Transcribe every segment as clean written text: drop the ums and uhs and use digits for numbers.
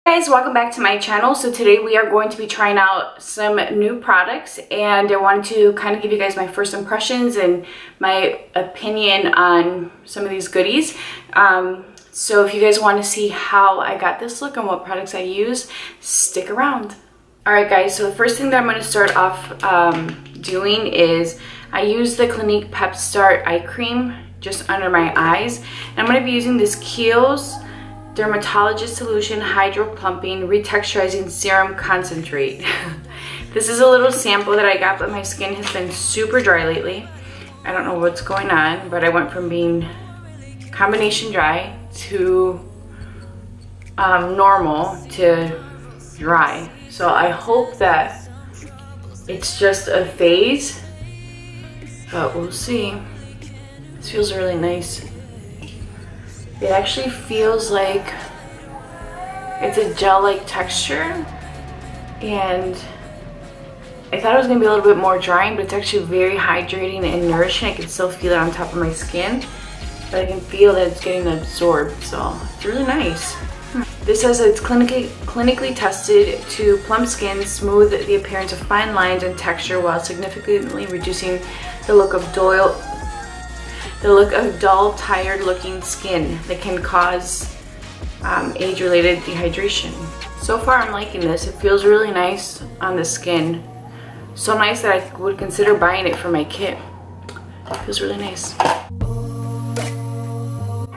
Hey guys, welcome back to my channel. So today we are going to be trying out some new products, and I wanted to kind of give you guys my first impressions and my opinion on some of these goodies. So if you guys want to see how I got this look and what products I use, stick around. Alright guys, so the first thing that I'm going to start off doing is I use the Clinique Pep Start Eye Cream just under my eyes. And I'm going to be using this Kiehl's Dermatologist Solution Hydro Plumping Retexturizing Serum Concentrate. This is a little sample that I got, but my skin has been super dry lately. I don't know what's going on, but I went from being combination dry to normal to dry. So I hope that it's just a phase, but we'll see. This feels really nice. It actually feels like it's a gel-like texture, and I thought it was going to be a little bit more drying, but it's actually very hydrating and nourishing. I can still feel it on top of my skin, but I can feel that it's getting absorbed, so it's really nice. This says it's clinically tested to plump skin, smooth the appearance of fine lines and texture while significantly reducing the look of dull, tired-looking skin that can cause age-related dehydration. So far, I'm liking this. It feels really nice on the skin. So nice that I would consider buying it for my kit. It feels really nice.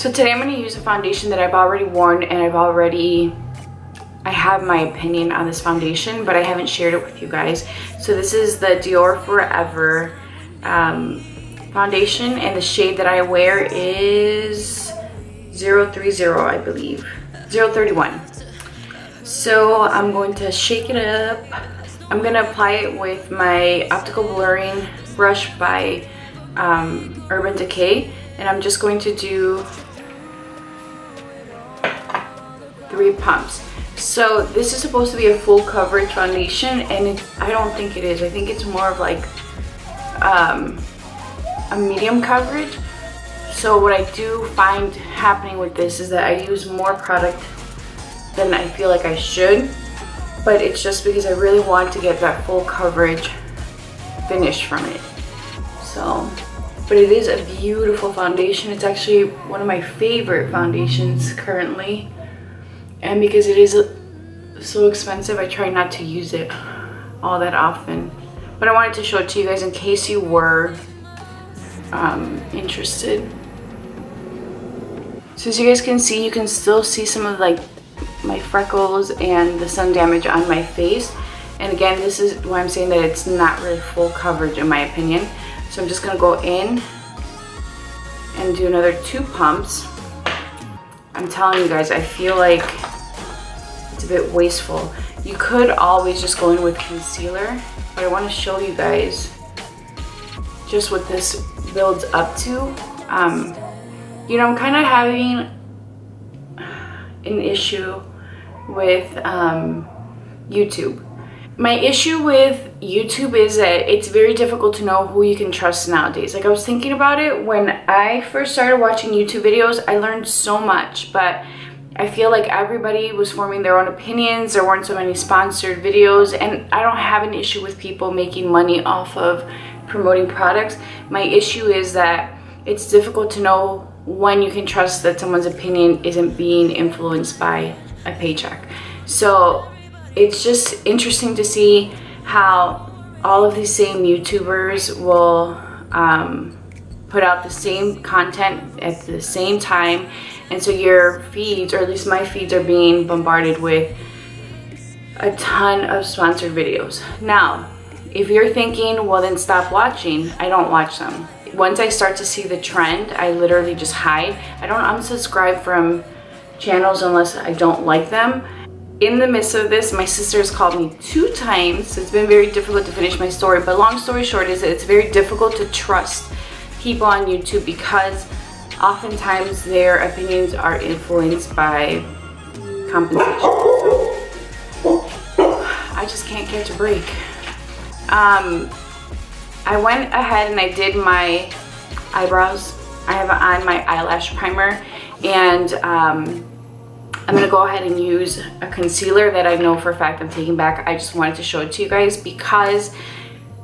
So today I'm going to use a foundation that I've already worn, and I have my opinion on this foundation, but I haven't shared it with you guys. So this is the Dior Forever foundation, and the shade that I wear is 030, I believe. 031. So I'm going to shake it up. I'm going to apply it with my optical blurring brush by Urban Decay, and I'm just going to do 3 pumps. So this is supposed to be a full coverage foundation, and I don't think it is. I think it's more of like a medium coverage. So what I do find happening with this is that I use more product than I feel like I should, but it's just because I really want to get that full coverage finish from it. So, but it is a beautiful foundation. It's actually one of my favorite foundations currently, and because it is so expensive, I try not to use it all that often. But I wanted to show it to you guys in case you were interested. So as you guys can see, you can still see some of like my freckles and the sun damage on my face. And again, this is why I'm saying that it's not really full coverage in my opinion. So I'm just gonna go in and do another 2 pumps. I'm telling you guys, I feel like it's a bit wasteful. You could always just go in with concealer, but I want to show you guys just what this builds up to. You know, I'm kind of having an issue with YouTube. My issue with YouTube is that it's very difficult to know who you can trust nowadays. Like, I was thinking about it when I first started watching YouTube videos. I learned so much, but I feel like everybody was forming their own opinions. There weren't so many sponsored videos, and I don't have an issue with people making money off of promoting products. My issue is that it's difficult to know when you can trust that someone's opinion isn't being influenced by a paycheck. So it's just interesting to see how all of these same YouTubers will put out the same content at the same time, and so your feeds, or at least my feeds, are being bombarded with a ton of sponsored videos. Now, if you're thinking, well then stop watching, I don't watch them. Once I start to see the trend, I literally just hide. I don't unsubscribe from channels unless I don't like them. In the midst of this, my sister has called me 2 times. It's been very difficult to finish my story, but long story short is that it's very difficult to trust people on YouTube because oftentimes their opinions are influenced by compensation. So I just can't catch a break. I went ahead and I did my eyebrows. I have on my eyelash primer, and I'm gonna go ahead and use a concealer that I know for a fact I'm taking back. I just wanted to show it to you guys because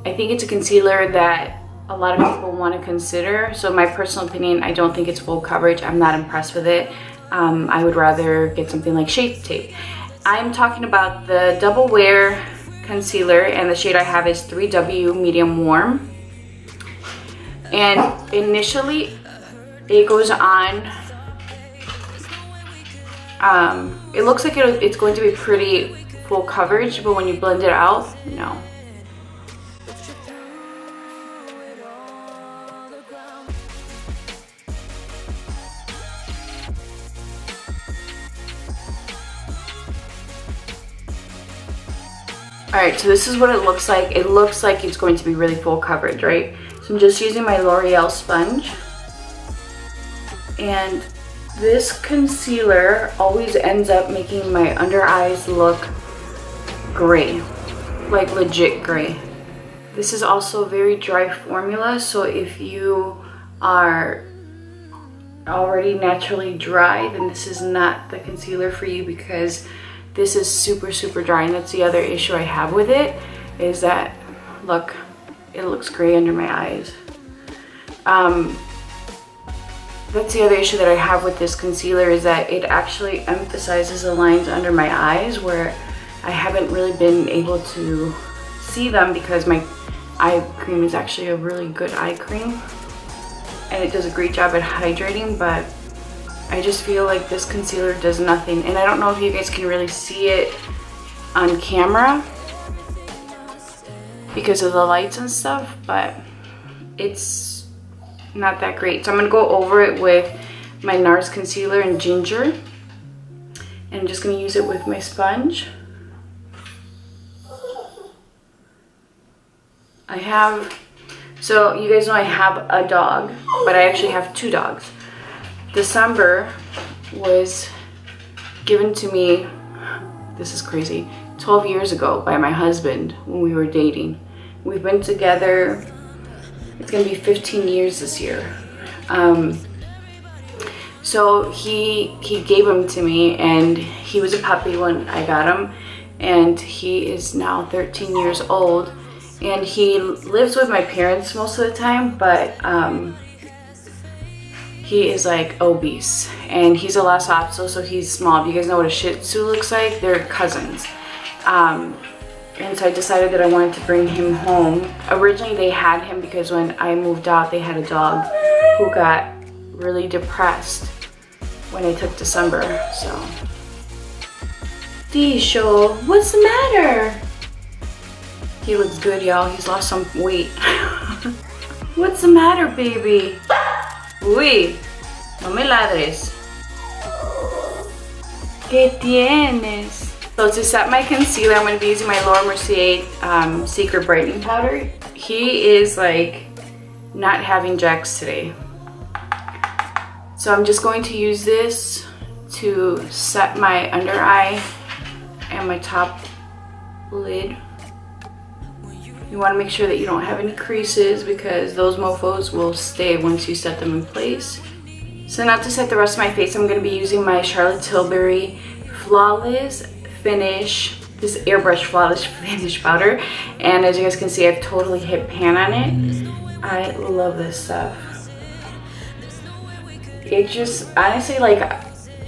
I think it's a concealer that a lot of people want to consider. So in my personal opinion, I don't think it's full coverage. I'm not impressed with it. I would rather get something like Shape Tape. I'm talking about the Double Wear concealer, and the shade I have is 3W Medium Warm. And initially it goes on, it looks like it's going to be pretty full coverage, but when you blend it out, no. Alright, so this is what it looks like. It looks like it's going to be really full coverage, right? So I'm just using my L'Oreal sponge. And this concealer always ends up making my under eyes look gray. Like legit gray. This is also a very dry formula, so if you are already naturally dry, then this is not the concealer for you, because this is super dry. And that's the other issue I have with it, is that, look, it looks gray under my eyes. That's the other issue that I have with this concealer, is that it actually emphasizes the lines under my eyes where I haven't really been able to see them, because my eye cream is actually a really good eye cream and it does a great job at hydrating, but I just feel like this concealer does nothing. And I don't know if you guys can really see it on camera because of the lights and stuff, but it's not that great. So I'm going to go over it with my NARS concealer in Ginger, and I'm just going to use it with my sponge. So you guys know I have a dog, but I actually have two dogs. December was given to me, this is crazy, 12 years ago by my husband when we were dating. We've been together, it's gonna be 15 years this year. So he gave him to me, and he was a puppy when I got him, and he is now 13 years old, and he lives with my parents most of the time, but he is like obese, and he's a Lhasa Apso, so he's small. If you guys know what a Shih Tzu looks like, they're cousins. And so I decided that I wanted to bring him home. Originally they had him because when I moved out, they had a dog who got really depressed when I took December, so. Disho, what's the matter? He looks good, y'all. He's lost some weight. What's the matter, baby? Uy, no me ladres. ¿Qué tienes? So to set my concealer, I'm going to be using my Laura Mercier Secret Brightening Powder. He is like not having jacks today. So I'm just going to use this to set my under eye and my top lid. You want to make sure that you don't have any creases, because those mofos will stay once you set them in place. So now to set the rest of my face, I'm going to be using my Charlotte Tilbury Flawless Finish, this airbrush Flawless Finish powder. And as you guys can see, I've totally hit pan on it. I love this stuff. It just, honestly, like,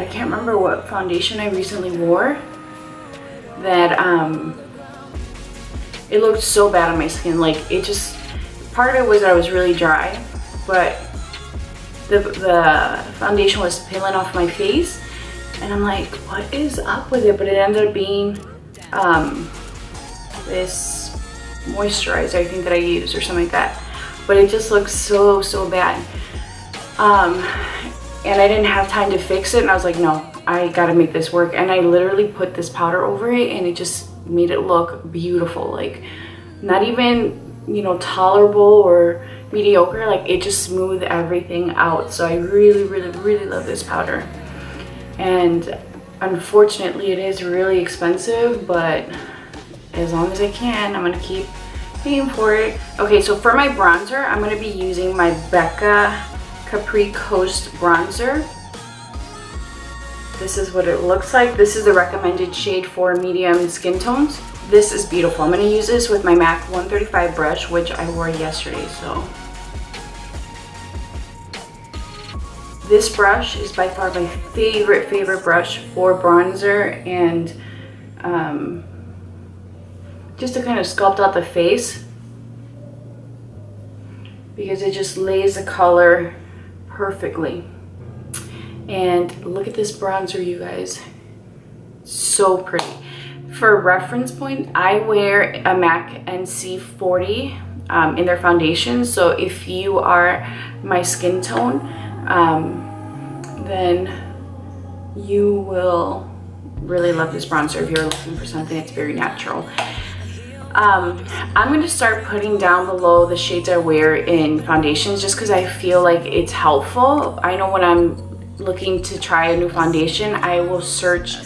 I can't remember what foundation I recently wore that, it looked so bad on my skin. Like, it just, part of it was that I was really dry, but the foundation was peeling off my face, and I'm like, what is up with it? But it ended up being this moisturizer, I think, that I used or something like that. But it just looks so bad. And I didn't have time to fix it, and I was like, no, I gotta make this work. And I literally put this powder over it, and it just made it look beautiful. Like, not even, you know, tolerable or mediocre. Like, it just smoothed everything out. So I really love this powder. And unfortunately it is really expensive, but as long as I can, I'm gonna keep paying for it. Okay, so for my bronzer, I'm gonna be using my Becca Capri Coast bronzer. this is what it looks like. This is the recommended shade for medium skin tones. This is beautiful. I'm gonna use this with my MAC 135 brush, which I wore yesterday, so. This brush is by far my favorite brush for bronzer and just to kind of sculpt out the face, because it just lays the color perfectly. And look at this bronzer, you guys. So pretty. For reference point, I wear a MAC NC40 in their foundation. So if you are my skin tone, then you will really love this bronzer if you're looking for something that's very natural. I'm going to start putting down below the shades I wear in foundations just because I feel like it's helpful. I know when I'm looking to try a new foundation, I will search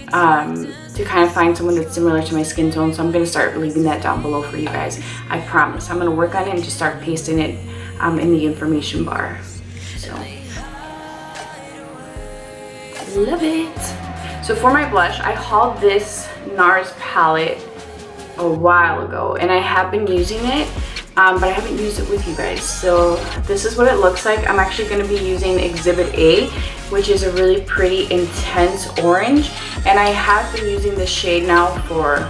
to kind of find someone that's similar to my skin tone, so I'm going to start leaving that down below for you guys. I promise. I'm going to work on it and just start pasting it in the information bar. So, love it. So for my blush, I hauled this NARS palette a while ago, and I have been using it, but I haven't used it with you guys. So this is what it looks like. I'm actually going to be using Exhibit A, which is a really pretty intense orange, and I have been using this shade now for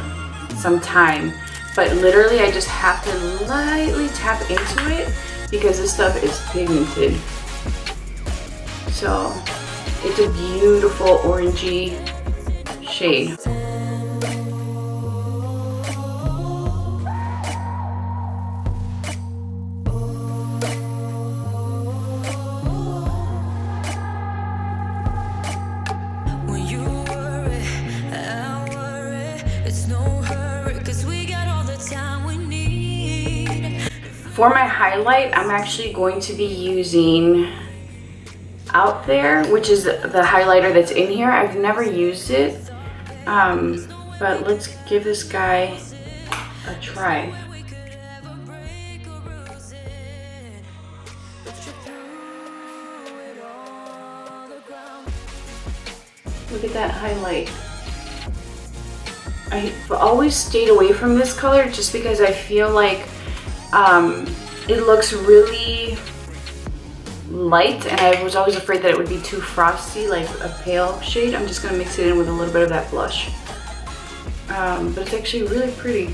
some time, but literally I just have to lightly tap into it because this stuff is pigmented. So it's a beautiful orangey shade. For my highlight, I'm actually going to be using Out There, which is the highlighter that's in here. I've never used it, but let's give this guy a try. Look at that highlight. I've always stayed away from this color just because I feel like it looks really light, and I was always afraid that it would be too frosty, like a pale shade. I'm just going to mix it in with a little bit of that blush. But it's actually really pretty.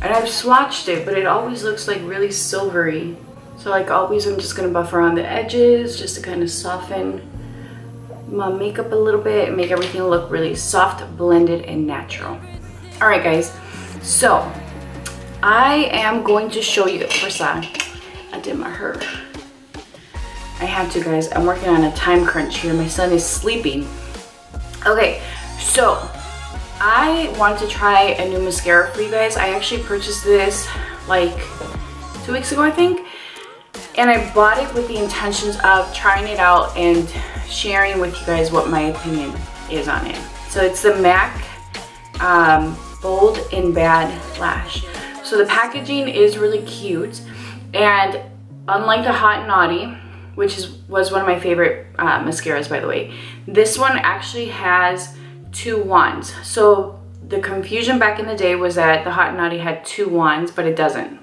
And I've swatched it, but it always looks like really silvery. So like always, I'm just going to buff around the edges just to kind of soften my makeup a little bit and make everything look really soft, blended, and natural. Alright guys, so I am going to show you, first I did my hair. I have to, guys. I'm working on a time crunch here. My son is sleeping. Okay, so I want to try a new mascara for you guys. I actually purchased this like 2 weeks ago, I think. And I bought it with the intentions of trying it out and sharing with you guys what my opinion is on it. So it's the MAC Bold and Bad Lash. So the packaging is really cute, and unlike the Hot and Naughty, which was one of my favorite mascaras, by the way, this one actually has 2 wands. So the confusion back in the day was that the Hot and Naughty had 2 wands, but it doesn't.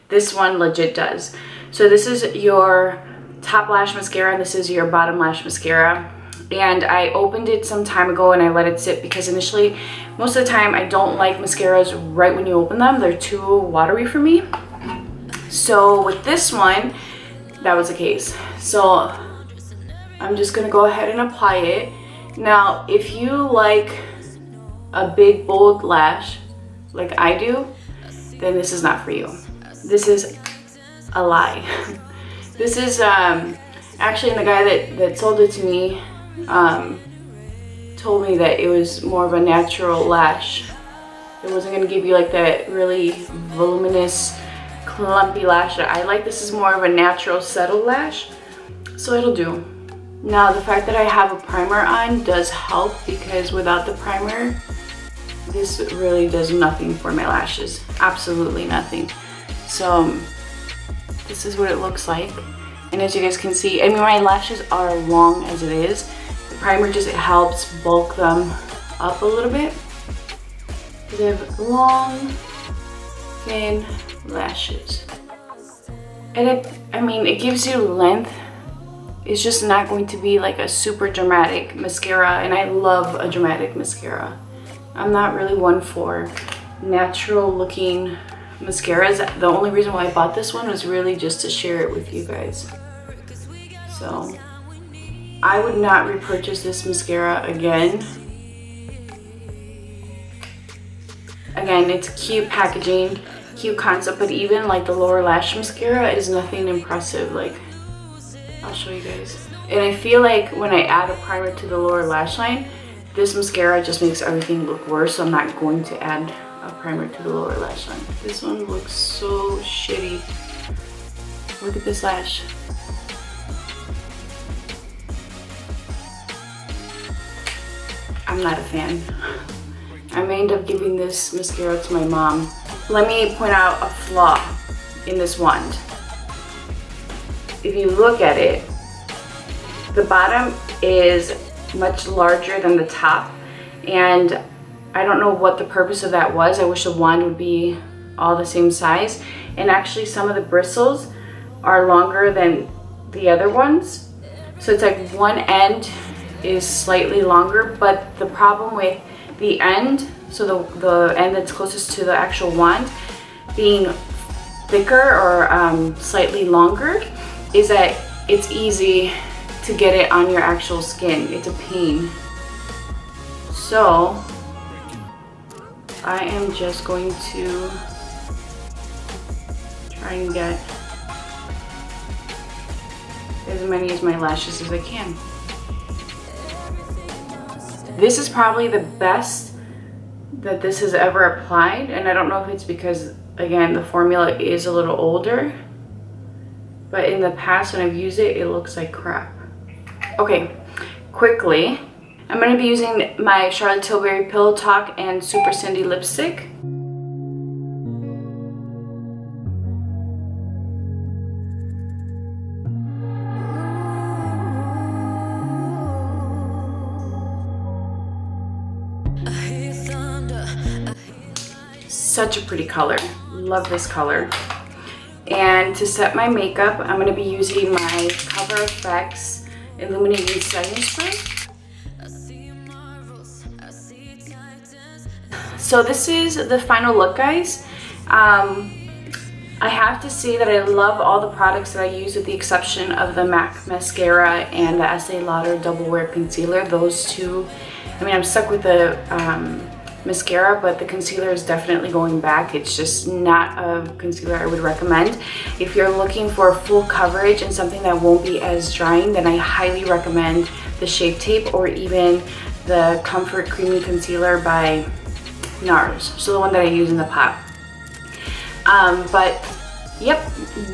This one legit does. So this is your top lash mascara, and this is your bottom lash mascara. And I opened it some time ago and I let it sit because initially, most of the time, I don't like mascaras right when you open them. They're too watery for me. So with this one, that was the case. So I'm just gonna go ahead and apply it. Now, if you like a big bold lash like I do, then this is not for you. This is a lie. This is actually, the guy that sold it to me told me that it was more of a natural lash. It wasn't going to give you like that really voluminous, clumpy lash that I like. This is more of a natural settled lash, so it'll do. Now the fact that I have a primer on does help, because without the primer, this really does nothing for my lashes. Absolutely nothing. So this is what it looks like. And as you guys can see, I mean, my lashes are long as it is. The primer just helps bulk them up a little bit. They have long, thin lashes. And it gives you length. It's just not going to be like a super dramatic mascara, and I love a dramatic mascara. I'm not really one for natural looking mascaras. The only reason why I bought this one was really just to share it with you guys. So I would not repurchase this mascara again. Again, it's cute packaging, cute concept, but even like the lower lash mascara is nothing impressive. Like, I'll show you guys. And I feel like when I add a primer to the lower lash line, this mascara just makes everything look worse, so I'm not going to add a primer to the lower lash line. This one looks so shitty. Look at this lash. I'm not a fan. I may end up giving this mascara to my mom. Let me point out a flaw in this wand. If you look at it, the bottom is much larger than the top, and I don't know what the purpose of that was. I wish the wand would be all the same size, and actually some of the bristles are longer than the other ones, so it's like one end is slightly longer, but the problem with the end, so the end that's closest to the actual wand being thicker or slightly longer, is that it's easy to get it on your actual skin. It's a pain. So I am just going to try and get as many of my lashes as I can. This is probably the best that this has ever applied, and I don't know if it's because, again, the formula is a little older, but in the past when I've used it, it looks like crap. Okay, quickly, I'm going to be using my Charlotte Tilbury Pillow Talk and Super Cindy lipstick. Such a pretty color. Love this color. And to set my makeup, I'm going to be using my Cover FX Illuminating Setting Spray. So this is the final look, guys. I have to say that I love all the products that I use with the exception of the MAC Mascara and the Estee Lauder Double Wear Concealer. Those two, I mean, I'm stuck with the mascara, but the concealer is definitely going back. It's just not a concealer I would recommend. If you're looking for full coverage and something that won't be as drying, then I highly recommend the Shape Tape or even the Comfort Creamy Concealer by NARS. So the one that I use in the pot. But yep,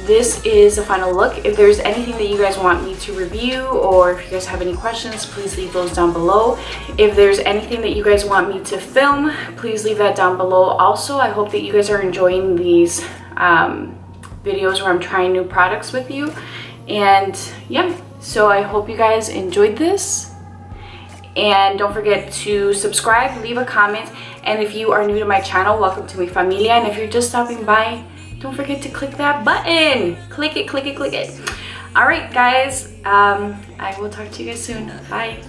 this is the final look. If there's anything that you guys want me to review, or if you guys have any questions, please leave those down below. If there's anything that you guys want me to film, please leave that down below. Also, I hope that you guys are enjoying these videos where I'm trying new products with you. And yeah, so I hope you guys enjoyed this. And don't forget to subscribe, leave a comment, and if you are new to my channel, welcome to mi familia. And if you're just stopping by, don't forget to click that button. Click it, click it, click it. All right, guys, I will talk to you guys soon. Bye.